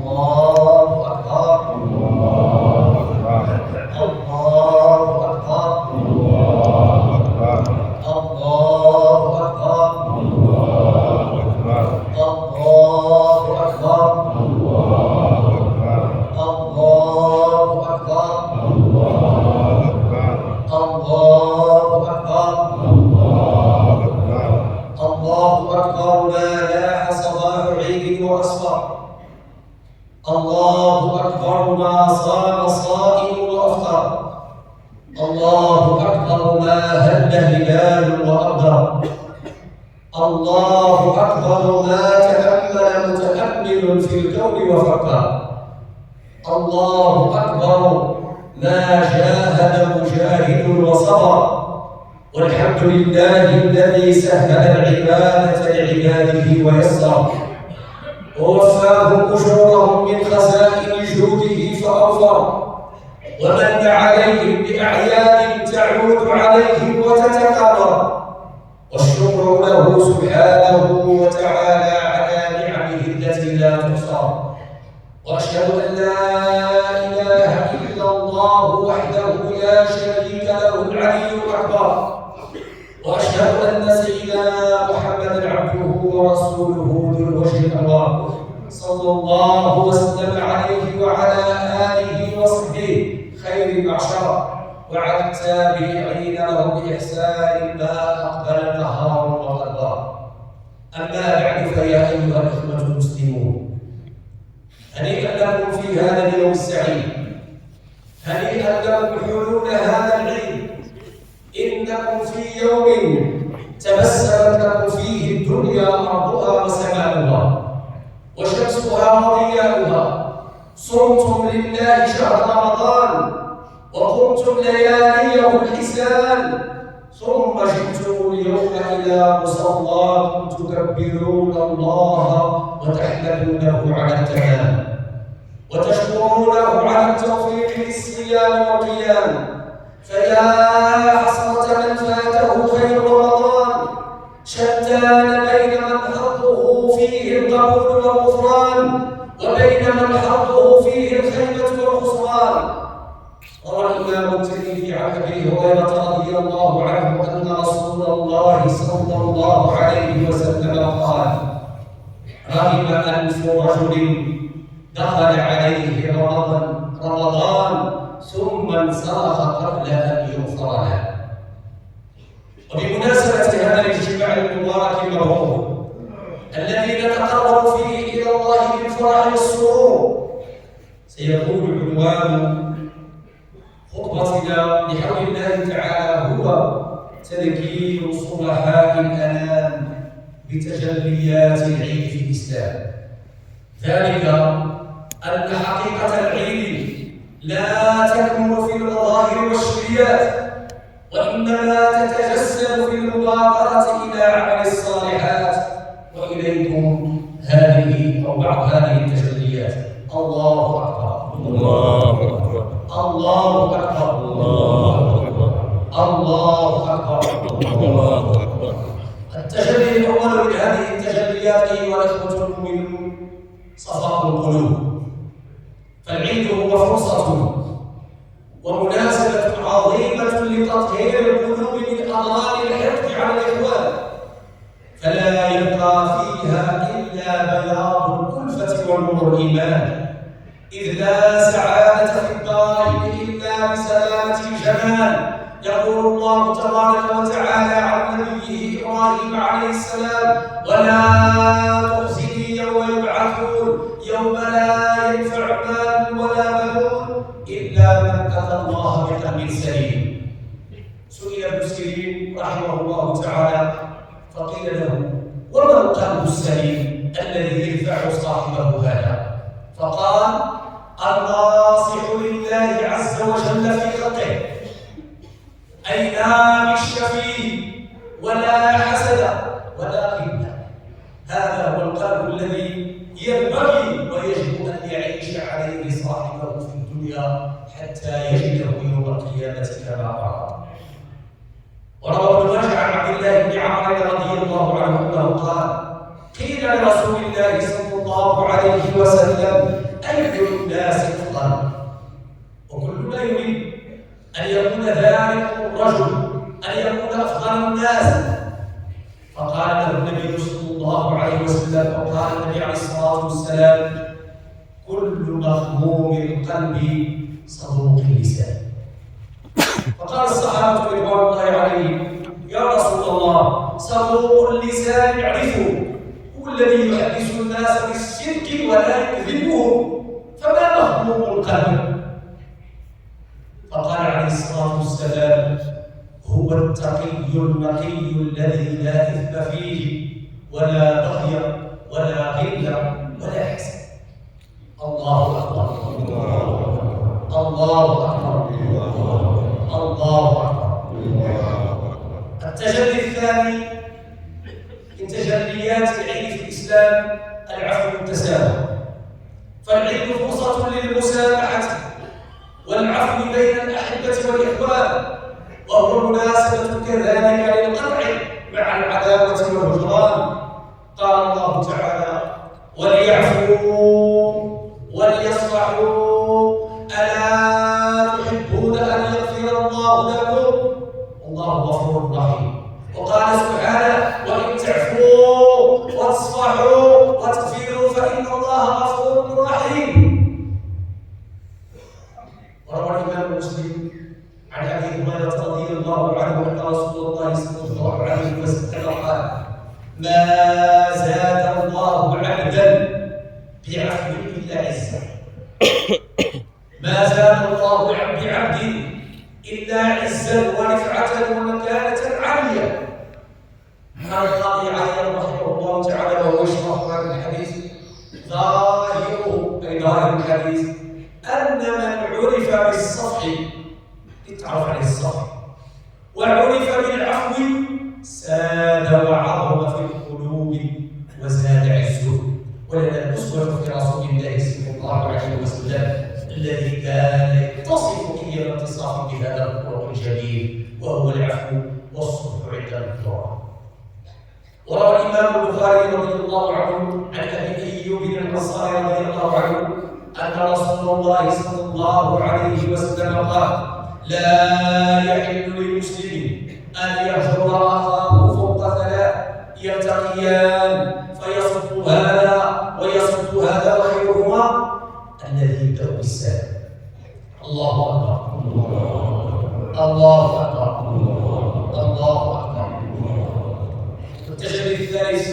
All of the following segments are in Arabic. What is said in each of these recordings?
الله أكبر. الله أكبر. الله أكبر. الله أكبر. الله أكبر. الله أكبر. الله أكبر. ما لاح صباح عيد وأسفر. الله أكبر. ما صام صائم وأفطر. الله أكبر. ما هل هلال وأبدر. الله أكبر. ما تأمل متأمل في الكون وفكر. الله أكبر. ما جاهد مجاهد وصبر. والحمد لله الذي سهل العبادة لعباده ويسر، ووفاهم أجورهم من خزائن جوده فأوفر، ومن عليهم بأعياد تعود عليهم وتتكرر. والشكر له سبحانه وتعالى على نعمه التي لا تحصى. وأشهد أن لا إله إلا الله وحده لا شريك له العلي الأكبر. وأشهد أن سيدنا محمدًا عبده ورسوله ذو الوجه الأنوار، صلى الله وسلم عليه وعلى آله وصحبه خير المعشر، وعلى التابعين لهم بإحسان ما أقبل نهار وأدبر. أما بعد، فيا أيها الإخوة المسلمون، هنيئا لكم في هذا اليوم السعيد، هنيئا لكم حلول هذا العيد. إنكم في يوم تبسمت لكم فيه الدنيا أرضها وسماؤها وشمسها وضياؤها. صمتم لله شهر رمضان وقمتم لياليه الحسان، ثم جئتم اليوم إلى مصلاكم تكبرون الله وتحمدونه على التمام، وتشكرونه على التوفيق للصيام والقيام. فيا حسرة من فاته خير رمضان، شتان بين من حظه فيه القبول والغفران وبين من حظه فيه الخيبة والخسران. روى الإمام الترمذي عن أبي هريرة رضي الله عنه أن رسول الله صلى الله عليه وسلم قال: رغم أنف رجل دخل عليه رمضان ثم انصرف قبل أن يغفر له. وبمناسبة هذا الاجتماع المبارك المبروك الذي نتقرب فيه إلى الله بالفرح والسرور، سيكون عنوان خطبتنا بحول الله تعالى هو تذكير صلحاء الأنام بتجليات العيد في الإسلام. ذلك أن حقيقة العيد لا تكمن في المظاهر والشكليات، وإنما تتجسد في المبادرة إلى عمل الصالحات. وإليكم هذه أو بعض هذه التجليات. الله أكبر. الله أكبر. الله أكبر. الله أكبر. الله أكبر. الله أكبر. التجلي الأول من هذه التجليات أيها الإخوة المؤمنون صفاء القلوب. فالعيد هو فرصة ومناسبة عظيمة لتطهير القلوب من أضرار الحقد على الإخوان، فلا يبقى فيها إلا بياض الألفة ونور الإيمان، إذ لا سعادة في الدارين إلا بسلامة الجمال. يقول الله تبارك وتعالى عن نبيه إبراهيم عليه السلام: ولا تخزني يوم يبعثون يوم لا ينفع مال ولا بنون إلا من أتى الله بقلب سليم. سئل ابن سيرين رحمه الله تعالى فقيل له: وما القلب السليم الذي ينفع صاحبه هذا؟ فقال: الناصح لله عز وجل في خلقه، أي لا غش فيه ولا حسد ولا غل. هذا هو القلب الذي ينبغي ويجب أن يعيش عليه صاحبه في الدنيا حتى يجده يوم القيامة كما قال. وروى ابن ماجه عن عبد الله بن عمرو رضي الله عنه أنه قال: قيل لرسول الله صلى الله عليه وسلم: أي الناس أفضل؟ وكلنا يريد أن يكون ذلك الرجل أن يكون أفضل الناس. فقال له النبي صلى الله عليه وسلم، وقال النبي عليه الصلاة والسلام: كل مخموم القلب صدوق اللسان. فقال الصحابة رضوان الله عليهم: يا رسول الله، صدوق اللسان يعرفه، هو الذي يحدث الناس بالصدق ولا يكذبهم، فما مخموم القلب؟ فقال عليه الصلاة والسلام: هو التقي النقي الذي لا إثم فيه ولا بغي ولا غل ولا حسد. الله أكبر، الله أكبر، الله أكبر. التجلي الثاني من تجليات العيد في الإسلام العفو والتسامح. فالعيد فرصة للمسامحة والعفو بين الأحبة والإخوان، وهو مناسبة كذلك للقطع مع العداوة والهجران. قال الله تعالى: وليعفوا وليصفحوا ألا تحبون أن يغفر الله لكم والله غفور رحيم. وقال سبحانه: وإن تعفوا وتصفحوا وتغفروا فإن الله غفور رحيم. وروى الإمام مسلم عن أبي هريرة رضي الله عنه أن رسول الله صلى الله عليه وسلم قال: ما زاد الله عبدا بعفو إلا عزا. ما زاد الله بعبد إلا عزا ورفعة ومكانة عالية. قال القاضي عياض رحمه الله تعالى وهو يشرح هذا الحديث: ظاهره أي ظاهر الحديث أن من عرف بالصفح، اتعرف عليه الصفح، وعرف بالعفو ساد وعظم في القلوب وزاد عزه. ولنا الأسوة في رسول الله صلى الله عليه وسلم الذي كان يتصف أي اتصاف بهذا الخلق الجليل، وهو العفو والصفح عند الضرر. وروى الإمام البخاري رضي الله عنه عن أبي أيوب الأنصاري رضي الله عنه أن رسول الله صلى الله عليه وسلم قال: لا يحل للمسلم أن يهجر أخاه فوق ثلاث يلتقيان فيصد هذا ويصد هذا وخيرهما الذي يبدأ بالسلام. الله أكبر، الله أكبر، الله أكبر. التجلي الثالث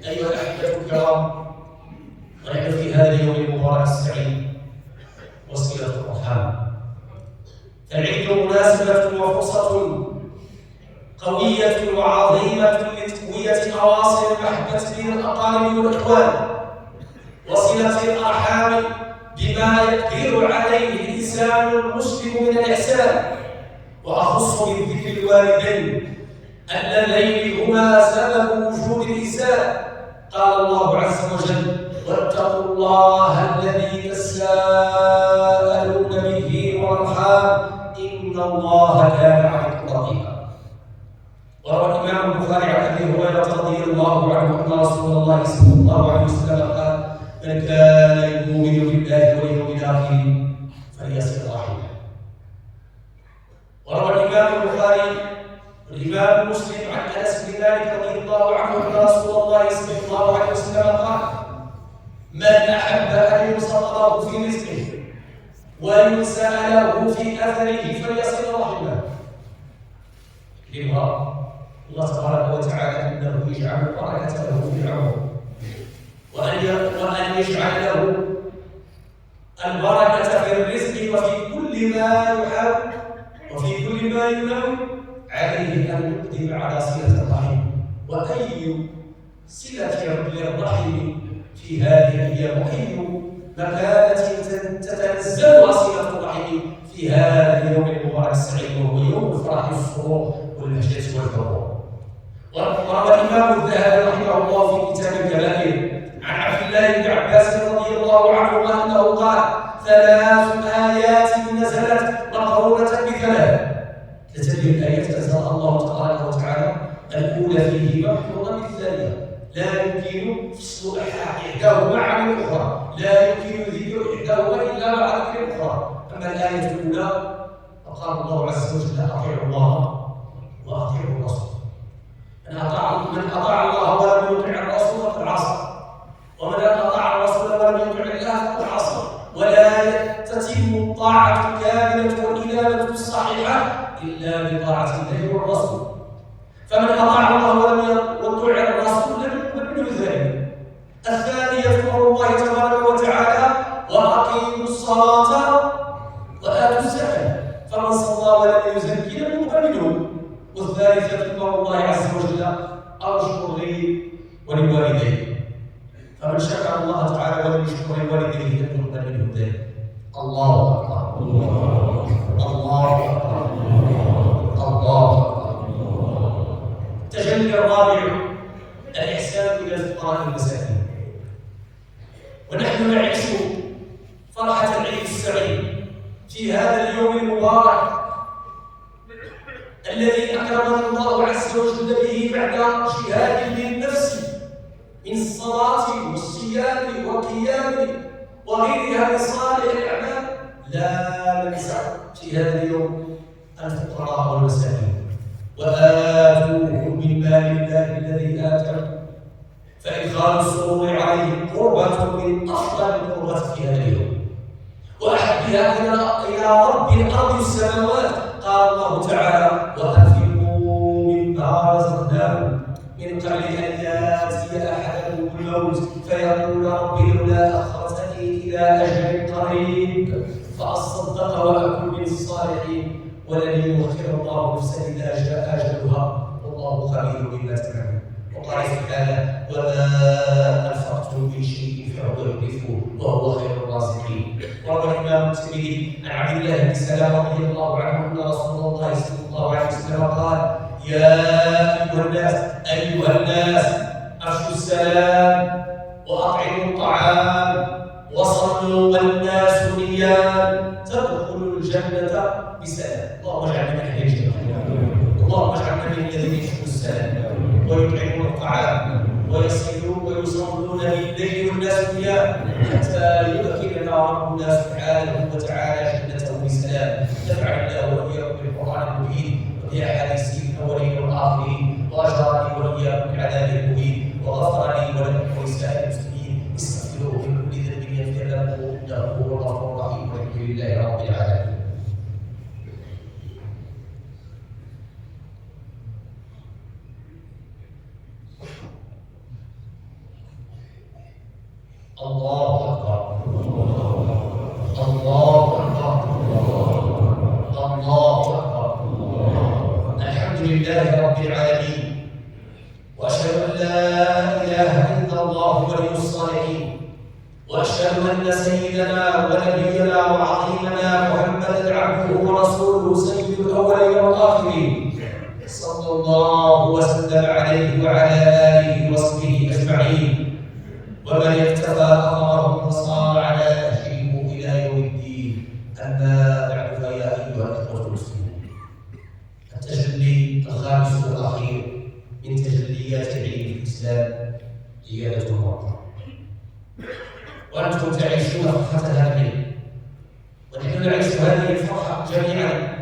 أيها الأحبة الكرام، ونحن في هذا اليوم المبارك السعيد وصلة الأرحام. العيد مناسبة وفرصة قوية وعظيمة لتقوية أواصر المحبة بين الأقارب والإخوان وصلة الأرحام بما يقدر عليه الإنسان المسلم من الإحسان. وأخص بالذكر الوالدين اللذين هما سبب وجود الإنسان. قال الله عز وجل: واتقوا الله الذي تساءلون به والأرحام إن الله كان عليكم رقيبا. وروى الإمام البخاري عن أبي هريرة رضي الله عنه أن رسول الله صلى الله عليه وسلم قال: من كان يؤمن بالله واليوم الآخر فليصل رحمه. وروى الإمام البخاري والإمام مسلم عن أنس بن مالك رضي الله عنه أن رسول الله صلى الله عليه وسلم قال: من أحب أن يبسط له في رزقه وينسى له في أثره فليصل رحمه. لما الله تبارك وتعالى إنه يجعل البركة له في عمره، وأن يجعل له البركة في الرزق وفي كل ما يحب وفي كل ما ينام. عليه أن يقدم على صلة الرحم. وأي صلة للرحم في هذه الأيام، وأي مكانة تتنزل صلة الرحم في هذا اليوم المبارك السعيد، وهو يوم الفرح والسرور والبهجة والحرور. وروى الإمام الذهبي رحمه الله في كتاب الكبائر عن عبد الله بن عباس رضي الله عنهما أنه قال: 3 آيات نزلت مقرونة ب3. تتبع الآيات أنزلها الله تبارك وتعالى، الأولى فيه مقرونة بالثانية، لا يمكن فصل إحداهما عن الأخرى، لا يمكن يمكن ذكر إحداهما إلا مع ذكر الأخرى. أما الآية الأولى فقال الله عز وجل: أطيعوا الله وأطيعوا الرسول. من أطاع الله ولم يطع الرسول فقد عصى، ومن أطاع الرسول ولم يطع الله فقد عصى. ولا تتم الطاعة الكاملة والإنابة الصحيحة إلا بطاعة الله والرسول. فمن أطاع الله ولم يطع الرسول لم يقبل منه ذلك. الثانية قول الله تبارك وتعالى: وأقيموا الصلاة وآتوا الزكاة. فمن صلى ولم يزكي لم يقبل منه. والثالثة قول الله عز وجل: أشكر لي ولوالدي. فمن شكر الله تعالى ولم يشكر لوالديه لم يقبل منه ذلك. الله أكبر، الله أكبر، الله أكبر. التجلي الرابع: الإحسان إلى الفقراء والمساكين. ونحن نعيش فرحة العيد السعيد في هذا اليوم المبارك الذي أكرمنا الله عز وجل به بعد جهاد للنفس من الصلاة والصيام والقيام وغيرها من صالح الأعمال. لا ننسى في هذا اليوم الفقراء والمساكين. وآتوهم من مال الله الذي آتاكم فإدخال السرور عليهم قربة من أفضل القربات في هذا اليوم وأحبها إلى رب الأرض والسماوات. قال الله تعالى: وأنفقوا مما رزقناكم من قبل أن يأتي أحدكم الموت فيقول رب لولا أخرتني إلى أجل قريب فأصدق وأكون من الصالحين ولن يؤخر الله نفسا إذا جاء أجلها والله خبير بما تعملون. وقال سبحانه: وما أنفقتم من شيء فهو يخلفه وهو خير الرازقين. وروى الإمام الترمذي عن عبد الله بن سلام رضي الله عنه أن رسول الله صلى الله عليه وسلم قال: يا أيها الناس أفشوا السلام وأطعموا الطعام وصلوا والناس نيام تدخلوا الجنة بسلام. اللهم اجعلنا من أهل الجنة. اللهم اجعلنا من الذين يفشوا السلام ويطعمون الطعام ويصلون بالليل والناس نيام حتى يدخلنا ربنا سبحانه وتعالى جنته بسلام. نفعل الله وإياكم بالقرآن المبين وبأحاديث الأولين والآخرين، وأجرني وإياكم من عذاب المبين، وغفر لي ولكم ولسائر المسلمين. استغفروه من كل ذنب يغفر لكم إنه هو الغفور الرحيم. والحمد لله رب العالمين. الله أكبر، الله أكبر، الله أكبر. الحمد لله رب العالمين، وأشهد أن لا إله إلا الله ولي الصالحين، وأشهد أن سيدنا ونبينا وعظيمنا محمدا عبده ورسوله سيد الأولين والآخرين صلى الله وسلم عليه وعلى آله وصحبه أجمعين ومن اكتفى أثرهم وصار على نهجهم إلى يوم الدين. أما بعد فيا أيها الأخوة المسلمون، التجلي الخامس والأخير من تجليات عيد الإسلام عيادة المرضى. وأنتم تعيشون فرحة هذا العيد ونحن نعيش هذه الفرحة جميعا.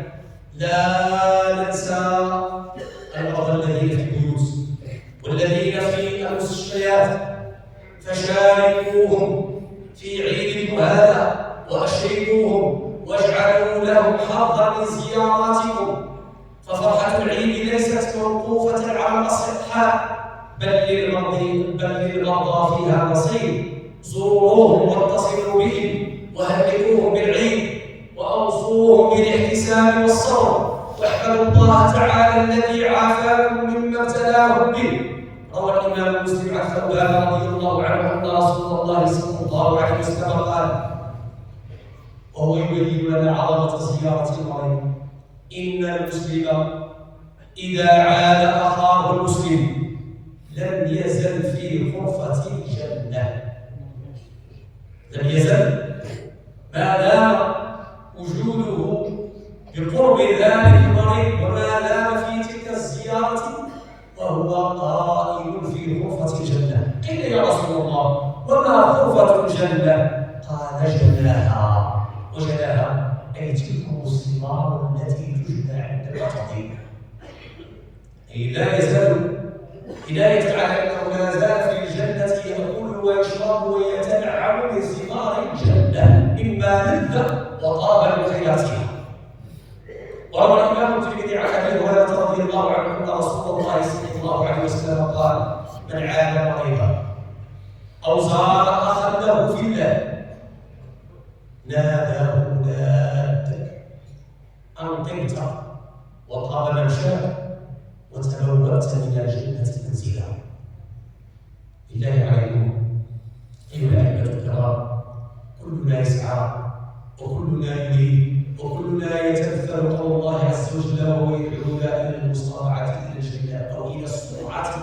لا ننسى المرضى الذين في البيوت والذين في المستشفيات، فشاركوهم في عيدكم هذا وأشركوهم واجعلوا لهم حظا من زياراتكم. ففرحة العيد ليست موقوفة على الأصحاء بل للمرضى فيها نصيب. زوروهم واتصلوا بهم وهنئوهم بالعيد وأوصوهم بالاحتساب والصبر واحمدوا الله تعالى الذي عافاكم مما ابتلاهم به. روى الإمام مسلم عن ثوبان رضي الله عنه أن رسول الله صلى الله عليه وسلم قال وهو يبين لنا عظمة زيارة المريض: إن المسلم إذا عاد أخاه المسلم لم يزل في غرفة الجنة. لم يزل ما دام وجوده بقرب ذلك المريض وما دام في تلك الزيارة وهو قائم في غرفة الجنة. قيل: يا رسول الله وما غرفة الجنة؟ قال: قال جناها. وجناها أي تلكم الثمار التي تجنى عند التقديم. أي لا يزال هداية على أنه لا زال في الجنة يأكل ويشرب ويتنعم بثمار الجنة مما لذ وطاب من خيراتها. وروى الإمام الترمذي عن أبي هريرة رضي الله عنه أن رسول الله صلى الله عليه وسلم قال: من عاد مريضا أو زار أخا له في الله ناداه ناد أن طبت وطاب ممشاك وتبوأت من الجنة منزلا. بالله عليكم أيها الأحبة الكرام، كلنا يسعى وكلنا يريد وكلنا يتمثل قول الله عز وجل وهو يدعونا إلى المصارعة إلى الجنة أو إلى السرعة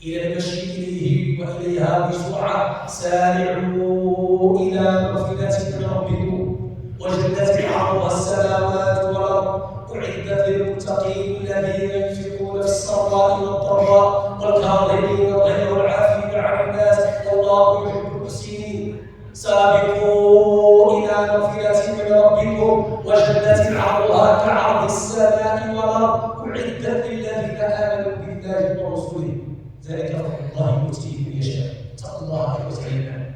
إلى المشي إليه وإليها بسرعة. سارعوا إلى مغفرة من ربكم وجنة عرضها السماوات والأرض أعدت للمتقين الذين ينفقون في السراء والضراء والكاظمين الغيظ والعافين عن الناس والله يحب المحسنين. سابقوا إلى مغفرة من ربكم وجنة عرضها كعرض السماء والأرض أعدت للذين آمنوا بالله ورسوله ذلك فضل الله يؤتيه من يشاء. اتقوا الله وتعالى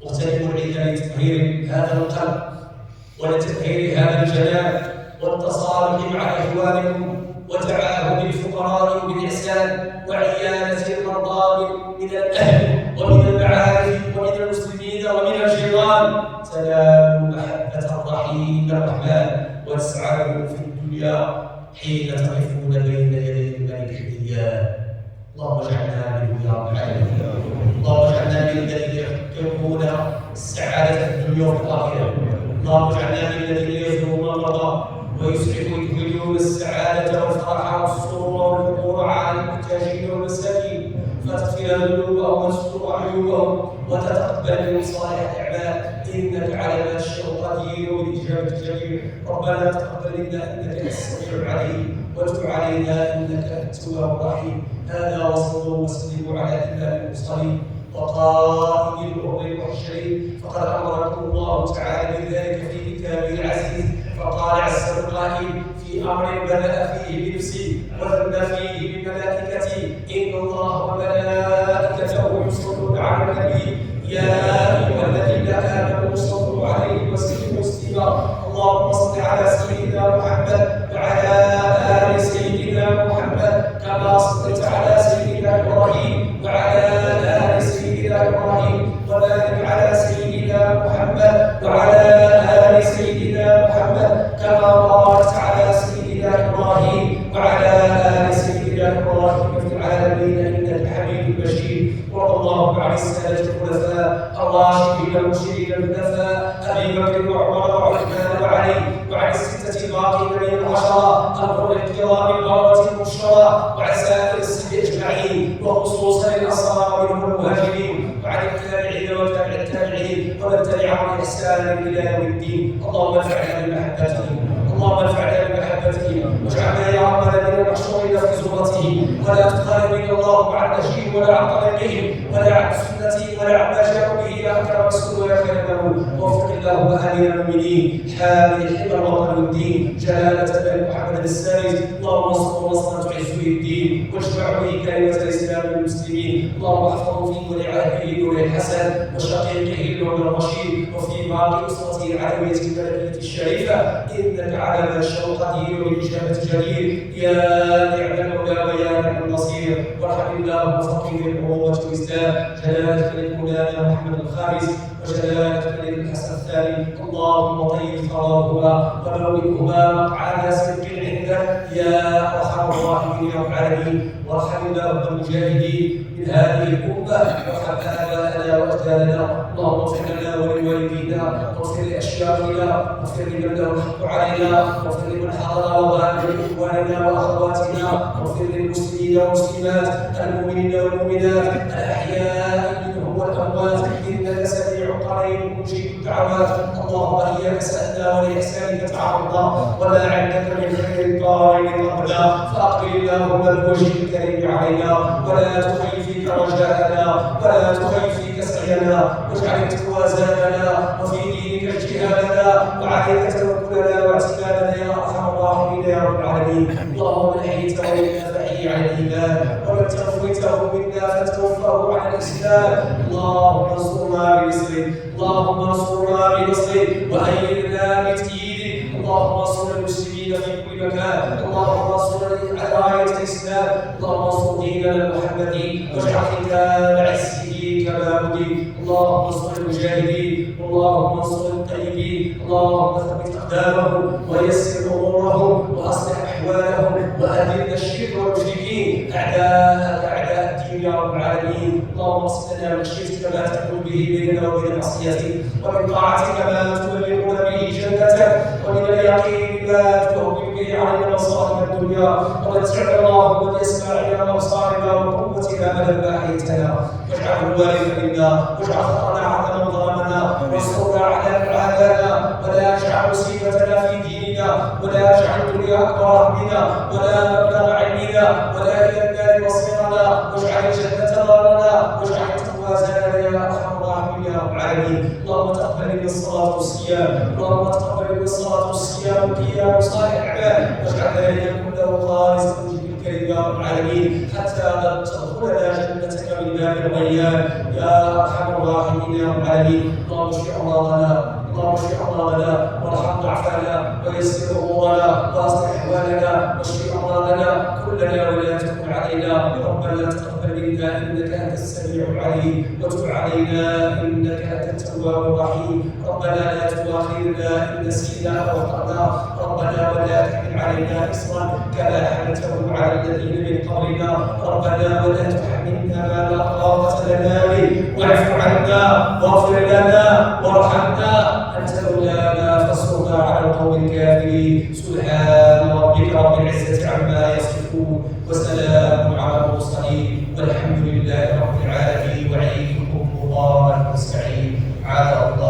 واغتنموا العلم لتطهير هذا القلب ولتطهير هذا الجنان والتصالح مع إخوانكم وتعاهد الفقراء بالإحسان وعيادة المرضى من الأهل ومن المعارف ومن المسلمين ومن الجيران. تنالوا محبة الرحيم الرحمن وتسعدوا في الدنيا حين تقفون بين يدي الملك الديان. اللهم اجعلنا منه يا رب العالمين. اللهم اجعلنا من الذين يحققون السعادة في الدنيا والآخرة. اللهم اجعلنا من الذين يزورون المرضى ويخرجون السعادة والفرح والسرور والحضور على المحتاجين والمساكين فتغفر ذنوبهم وتستر عيوبهم وتتقبل من صالح الأعمال إنك على ما تشاء قدير وبالإجابة جدير. ربنا تقبل منا إنك أنت السميع العليم وتب علينا إنك أنت التواب الرحيم. هذا وصلوا وسلموا على إمام المرسلين وقائد الأرض المحشرين فقد أمركم الله تعالى بذلك في كتابه العزيز. فقال عز القائل في أمر بدأ فيه بنفسي وثنى فيه بملائكتي إن الله وملائكته يصلون على النبي يا أيها الذين آمنوا صلوا عليه وسلموا تسليما. اللهم صل على سيدنا محمد وعلى آل سيدنا محمد كما صليت على سيدنا إبراهيم وعلى آل سيدنا إبراهيم وبارك على سيدنا محمد وعلى آل سيدنا محمد كما باركت على سيدنا إبراهيم وعلى آل سيدنا إبراهيم في العالمين إنك حميد مجيد. وارض اللهم عن السادة الخلفاء الراشدين المرشدين الحنفاء أبي بكر وعمر وعثمان وعلي وعن الستة الباقين من العشرة الغر الكرام البررة المبشرة وعن سائر الصحب أجمعين وخصوصا الأنصار منهم المهاجرين وعن التابعين وتابع التابعين ومن تبعهم بإحسان إلى يوم الدين. اللهم انفعنا بمحبتهم اللهم انفعنا بمحبتهم واجعلنا يا ربنا من المحشورين في زمرتهم ولا تخالفنا اللهم عن نهجهم ولا عن طريقهم ولا عن سنتهم ولا عن ما جاءوا به يا اكرم رسول ويا خير له. وفق اللهم امين المؤمنين حامل حمى الوطن والدين جلاله بن محمد السادس. اللهم انصره نصرا تعز به الدين واجمع به كلمه الاسلام والمسلمين. اللهم احفظه في ولعهده نور الحسن وشقيقه النور الرشيد وفي باقي اسرته العلويه الملكيه الشريفه انك على ما شاء قدير والاجابه جدير. يا نعم المولى ويا نعم النصير. وارحم اللهم فقير الامه والاسلام جلاله ملك مولانا محمد الخامس وجلاله ملك الحسن الثاني. اللهم طيب ثراهما وبوئهما مقعد صدق عندك يا ارحم الراحمين يا رب العالمين. وارحم اللهم المجاهدين من هذه الامه وارحم اباءنا واجدادنا. اللهم اغفر لنا ولوالدينا واغفر لاشياخنا واغفر لمن له الحق علينا واغفر لمن حضر وغاب من اخواننا واخواتنا واغفر للمسلمين والمسلمات المؤمنين والمؤمنات الاحياء منهم والاموات انك سميع قريب مجيب الدعوات. اللهم اياك سالنا ولاحسانك تعرضنا وما عندك من خير قائل قبلا فاقبل اللهم بوجهك الكريم علينا ولا تخيب فيك رجاءنا ولا تخيب فيك سعينا سعينا واجعل التقوى زادنا وفي دينك اجتهادنا وعليك توكلنا واعتمادنا يا ارحم الراحمين يا رب العالمين. اللهم من احييته منا فاحيه على الايمان ومن توفيته منا فتوفه على الاسلام. اللهم انصرنا بنصرك، اللهم انصرنا بنصرك وايدنا بتأييدك. اللهم انصر المسلمين في كل مكان، اللهم انصر راية الاسلام، اللهم انصر ديننا المحمدي واجعل ختام عزه كما بدي. اللهم انصر المجاهدين، اللهم انصر الطيبين، اللهم ثبت اقدامهم ويسر امورهم واصلح احوالهم واذل الشرك والمشركين اعداءك اعداء الدين يا رب العالمين. اللهم اقسم لنا من خشيتك ما تحول به بيننا وبين معصيتك، ومن طاعتك ما تبلغنا به جنتك، ومن اليقين ما تهون به علينا مصائب الدنيا، ومتعنا اللهم باسماعنا وابصارنا وقوتنا ابدا ما احييتنا، واجعله الوارث منا، واجعل ثارنا على من ظلمنا، وانصرنا على من عادانا، ولا تجعل مصيبتنا في ديننا، ولا تجعل الدنيا اكبر همنا، ولا مبلغ علمنا، ولا الى النار مصيرنا، واجعل الجنه دارنا، واجعل التقوى زادنا يا ارحم الراحمين يا رب العالمين. اللهم تقبل منا الصلاه والصيام، اللهم تقبل منا الصلاه والصيام والقيام وصالح الاعمال، واجعل ذلك كله خالصا لوجهك الكريم يا رب العالمين، حتى تدخلنا جنتك من باب الريان يا ارحم الراحمين يا رب العالمين. اللهم اشف امراضنا، اللهم اشف امراضنا وارحم ضعفنا ويسر امورنا واصلح احوالنا واشف امراضنا كلنا ولا تكن علينا. ربنا تقبل منا انك انت السميع العليم وتب علينا انك انت التواب الرحيم. ربنا لا تؤاخذنا ان نسينا او اخطانا، ربنا ولا تحمل علينا اصرا كما حملته على الذين من قبلنا، ربنا ولا تحملنا ما لا طاقه لنا به، واعف عنا واغفر لنا وارحمنا، انت مولانا فانصرنا على القوم الكافرين. سبحان ربك رب العزه عما يصفون وسلام على المرسلين والحمد لله رب العالمين. وعليكم مبارك مستعين على الله.